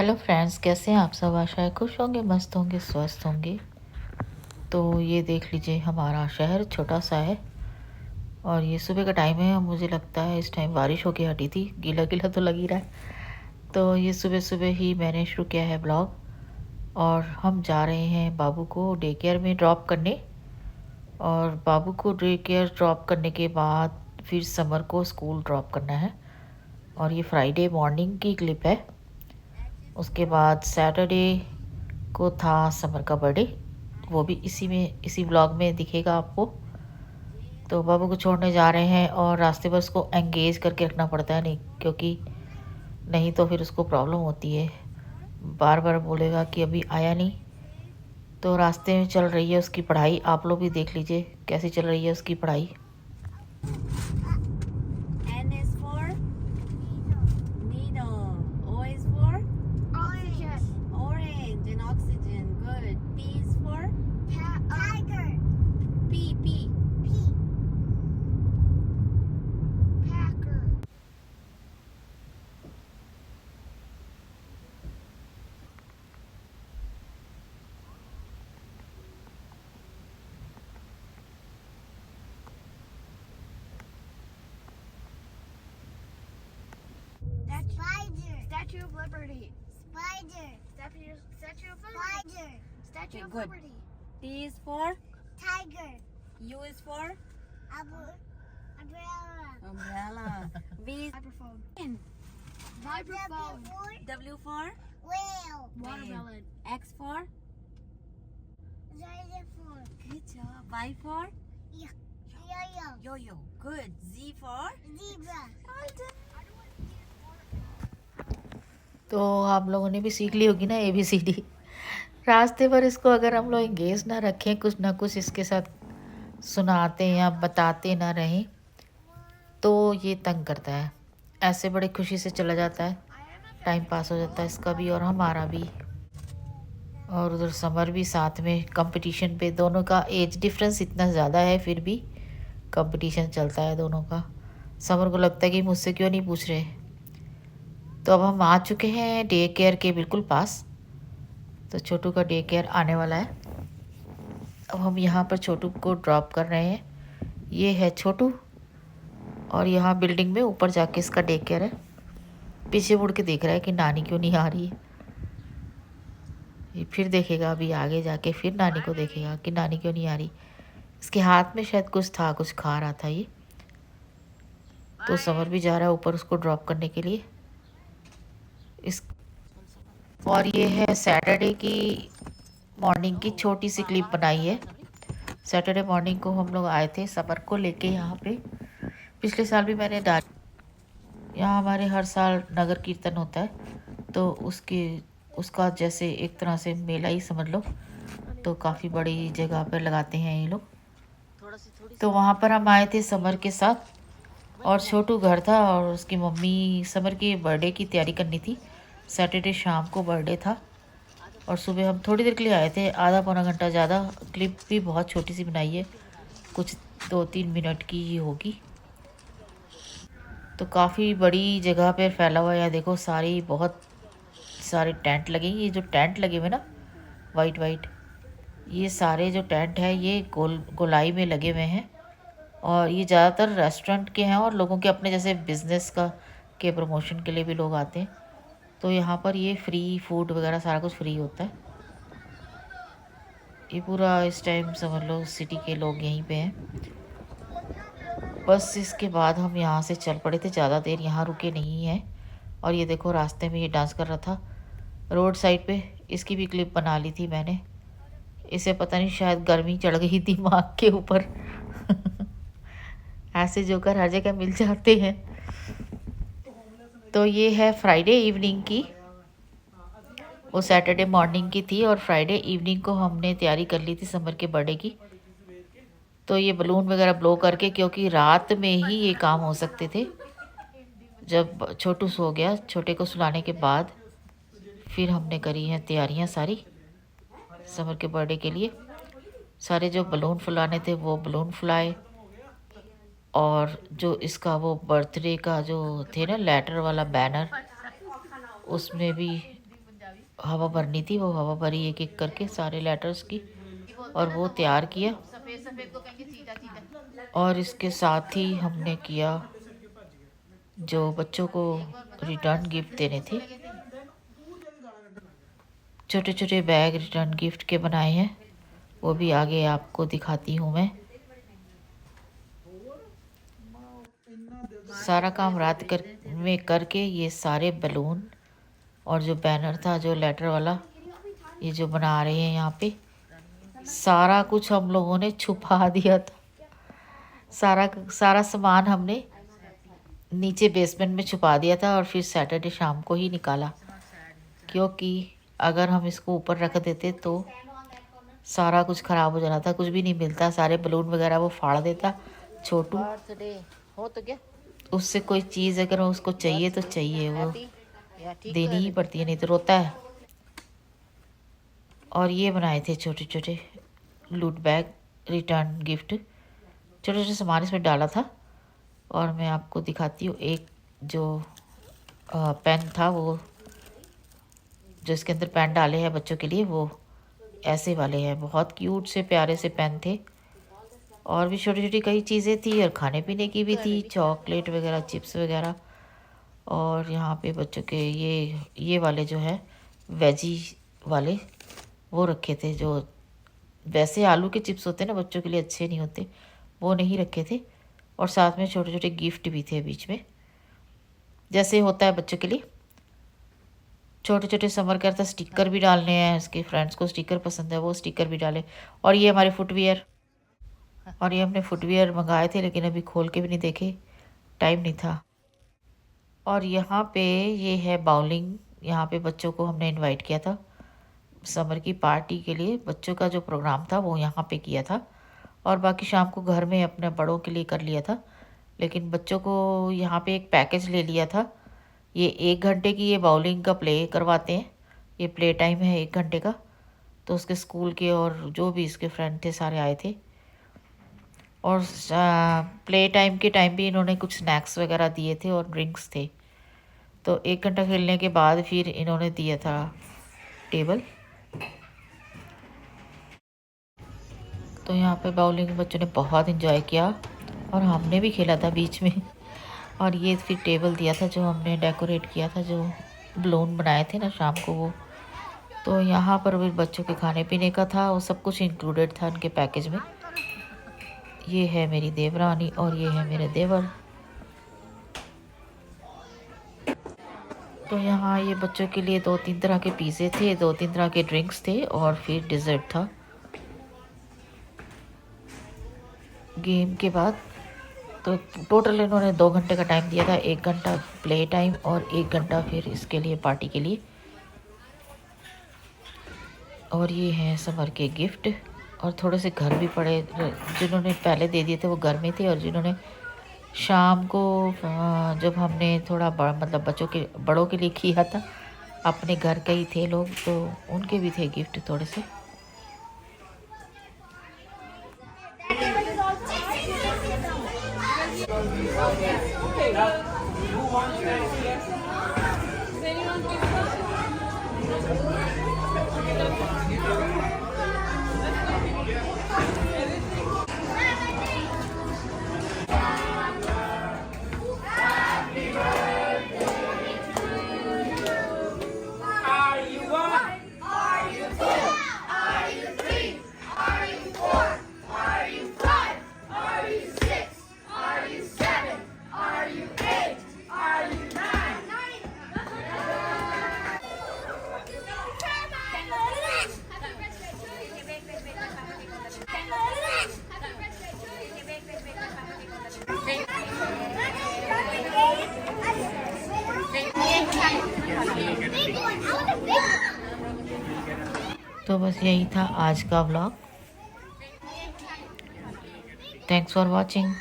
Hello friends, कैसे हैं आप सब। आशा है खुश होंगे, मस्त होंगे, स्वस्थ होंगे। तो ये देख लीजिए, हमारा शहर छोटा सा है और ये सुबह का टाइम है और मुझे लगता है इस टाइम बारिश होके हटी थी। गीला गीला तो लग ही रहा है। तो ये सुबह सुबह ही मैंने शुरू किया है ब्लॉग और हम जा रहे हैं बाबू को डे केयर में ड्रॉप करने। और बाबू को डे केयर ड्रॉप करने के बाद फिर समर को स्कूल ड्रॉप करना है। और ये फ्राइडे मॉर्निंग की क्लिप है। उसके बाद सैटरडे को था समर का बर्थडे, वो भी इसी ब्लॉग में दिखेगा आपको। तो बाबू को छोड़ने जा रहे हैं और रास्ते पर उसको एंगेज करके रखना पड़ता है, नहीं क्योंकि नहीं तो फिर उसको प्रॉब्लम होती है, बार बार बोलेगा कि अभी आया नहीं। तो रास्ते में चल रही है उसकी पढ़ाई, आप लोग भी देख लीजिए कैसी चल रही है उसकी पढ़ाई। N is for needle. O is for Orange. orange and oxygen. Good. P is for Tiger. P. P. Packer. Statue of Liberty. Spider. Statue of Liberty. Spider. Statue Okay, of good. Liberty. T is for Tiger. U is for Umbrella. umbrella. V is Vibraphone. Vibraphone. W for Whale. watermelon. X for Xylophone. good job. Y for Yo-yo. yo-yo. Good. Z for Zebra. well done. तो आप लोगों ने भी सीख ली होगी ना ABCD। रास्ते पर इसको अगर हम लोग एंगेज ना रखें, कुछ ना कुछ इसके साथ सुनाते या बताते ना रहें तो ये तंग करता है। ऐसे बड़े खुशी से चला जाता है, टाइम पास हो जाता है इसका भी और हमारा भी। और उधर समर भी साथ में कंपटीशन पे, दोनों का एज डिफरेंस इतना ज़्यादा है फिर भी कंपटीशन चलता है दोनों का। समर को लगता है कि मुझसे क्यों नहीं पूछ रहे। तो अब हम आ चुके हैं डे केयर के बिल्कुल पास। तो छोटू का डे केयर आने वाला है। अब हम यहाँ पर छोटू को ड्रॉप कर रहे हैं। ये है छोटू और यहाँ बिल्डिंग में ऊपर जाके इसका डे केयर है। पीछे मुड़ के देख रहा है कि नानी क्यों नहीं आ रही है। ये फिर देखेगा अभी आगे जाके, फिर नानी को देखेगा कि नानी क्यों नहीं आ रही। इसके हाथ में शायद कुछ था, कुछ खा रहा था ये। तो समर भी जा रहा है ऊपर उसको ड्रॉप करने के लिए। इस और ये है सैटरडे की मॉर्निंग की छोटी सी क्लिप बनाई है। सैटरडे मॉर्निंग को हम लोग आए थे समर को लेके यहाँ पे। पिछले साल भी मैंने डाल, यहाँ हमारे हर साल नगर कीर्तन होता है तो उसका जैसे एक तरह से मेला ही समझ लो। तो काफ़ी बड़ी जगह पर लगाते हैं ये लोग। तो वहाँ पर हम आए थे समर के साथ और छोटू घर था और उसकी मम्मी समर के बर्थडे की तैयारी करनी थी। सैटरडे शाम को बर्थडे था और सुबह हम थोड़ी देर के लिए आए थे, आधा पौना घंटा। ज़्यादा क्लिप भी बहुत छोटी सी बनाई है, कुछ 2-3 मिनट की ही होगी। तो काफ़ी बड़ी जगह पर फैला हुआ है। यहाँ देखो बहुत सारे टेंट लगे। ये जो टेंट लगे हुए ना वाइट वाइट, ये सारे जो टेंट है ये गोलाई में लगे हुए हैं। और ये ज़्यादातर रेस्टोरेंट के हैं और लोगों के अपने जैसे बिजनेस का के प्रमोशन के लिए भी लोग आते हैं। तो यहाँ पर ये फ्री फूड वगैरह सारा कुछ फ्री होता है। ये पूरा इस टाइम समझ लो सिटी के लोग यहीं पे हैं। बस इसके बाद हम यहाँ से चल पड़े थे, ज़्यादा देर यहाँ रुके नहीं हैं। और ये देखो रास्ते में ये डांस कर रहा था रोड साइड पे। इसकी भी क्लिप बना ली थी मैंने। इसे पता नहीं शायद गर्मी चढ़ गई दिमाग के ऊपर। ऐसे जोकर हर जगह मिल जाते हैं। तो ये है फ्राइडे इवनिंग की, वो सैटरडे मॉर्निंग की थी और फ्राइडे इवनिंग को हमने तैयारी कर ली थी समर के बर्थडे की। तो ये बलून वगैरह ब्लो करके, क्योंकि रात में ही ये काम हो सकते थे। जब छोटू सो गया, छोटे को सुलाने के बाद फिर हमने करी हैं तैयारियां सारी समर के बर्थडे के लिए। सारे जो बलून फुलाने थे वो बलून फुलाए और जो इसका वो बर्थडे का जो थे ना लेटर वाला बैनर, उसमें भी हवा भरनी थी, वो हवा भरी एक एक करके सारे लेटर्स की, और वो तैयार किया। और इसके साथ ही हमने किया जो बच्चों को रिटर्न गिफ्ट देने थे, छोटे छोटे बैग रिटर्न गिफ्ट के बनाए हैं, वो भी आगे आपको दिखाती हूँ मैं। सारा काम रात में करके ये सारे बैलून और जो बैनर था जो लेटर वाला, ये जो बना रहे हैं यहाँ पे, सारा कुछ हम लोगों ने छुपा दिया था। सारा सारा सामान हमने नीचे बेसमेंट में छुपा दिया था और फिर सैटरडे शाम को ही निकाला, क्योंकि अगर हम इसको ऊपर रख देते तो सारा कुछ ख़राब हो जाना था, कुछ भी नहीं मिलता, सारे बलून वगैरह वो फाड़ देता छोटू। हो तो क्या, उससे कोई चीज़ अगर उसको चाहिए तो चाहिए, वो देनी ही पड़ती है, नहीं तो रोता है। और ये बनाए थे छोटे छोटे लूट बैग रिटर्न गिफ्ट, छोटे छोटे सामान इसमें डाला था। और मैं आपको दिखाती हूँ, एक जो पेन था, वो जो इसके अंदर पेन डाले हैं बच्चों के लिए, वो ऐसे वाले हैं, बहुत क्यूट से प्यारे से पेन थे। और भी छोटी छोटी कई चीज़ें थी, और खाने पीने की भी थी, चॉकलेट वगैरह, चिप्स वगैरह। और यहाँ पे बच्चों के ये वाले जो है वेजी वाले, वो रखे थे, जो वैसे आलू के चिप्स होते हैं ना, बच्चों के लिए अच्छे नहीं होते, वो नहीं रखे थे। और साथ में छोटे छोटे गिफ्ट भी थे बीच में, जैसे होता है बच्चों के लिए। छोटे छोटे समर करता स्टिकर भी डालने हैं, इसके फ्रेंड्स को स्टिकर पसंद है, वो स्टिकर भी डाले। और ये हमारे फुटवियर, और ये हमने फुटवियर मंगाए थे, लेकिन अभी खोल के भी नहीं देखे, टाइम नहीं था। और यहाँ पे ये है बाउलिंग, यहाँ पे बच्चों को हमने इनवाइट किया था समर की पार्टी के लिए। बच्चों का जो प्रोग्राम था वो यहाँ पे किया था, और बाकी शाम को घर में अपने बड़ों के लिए कर लिया था। लेकिन बच्चों को यहाँ पे एक पैकेज ले लिया था, ये 1 घंटे की ये बाउलिंग का प्ले करवाते हैं, ये प्ले टाइम है 1 घंटे का। तो उसके स्कूल के और जो भी इसके फ्रेंड थे सारे आए थे, और प्ले टाइम के टाइम भी इन्होंने कुछ स्नैक्स वगैरह दिए थे और ड्रिंक्स थे। तो 1 घंटा खेलने के बाद फिर इन्होंने दिया था टेबल। तो यहाँ पे बाउलिंग बच्चों ने बहुत इन्जॉय किया, और हमने भी खेला था बीच में। और ये फिर टेबल दिया था जो हमने डेकोरेट किया था, जो बलून बनाए थे ना शाम को वो। तो यहाँ पर भी बच्चों के खाने पीने का था, वो सब कुछ इंक्लूडेड था उनके पैकेज में। ये है मेरी देवरानी और ये है मेरे देवर। तो यहाँ ये बच्चों के लिए 2-3 तरह के पिज़्ज़े थे, 2-3 तरह के ड्रिंक्स थे, और फिर डिज़र्ट था। गेम के बाद तो टोटल इन्होंने 2 घंटे का टाइम दिया था, 1 घंटा प्ले टाइम और 1 घंटा फिर इसके लिए पार्टी के लिए। और ये हैं समर के गिफ्ट, और थोड़े से घर भी पड़े, जिन्होंने पहले दे दिए थे वो घर में थे, और जिन्होंने शाम को जब हमने थोड़ा मतलब बच्चों के बड़ों के लिए किया था, अपने घर के ही थे लोग, तो उनके भी थे गिफ्ट थोड़े से। तो बस यही था आज का व्लॉग। Thanks for watching.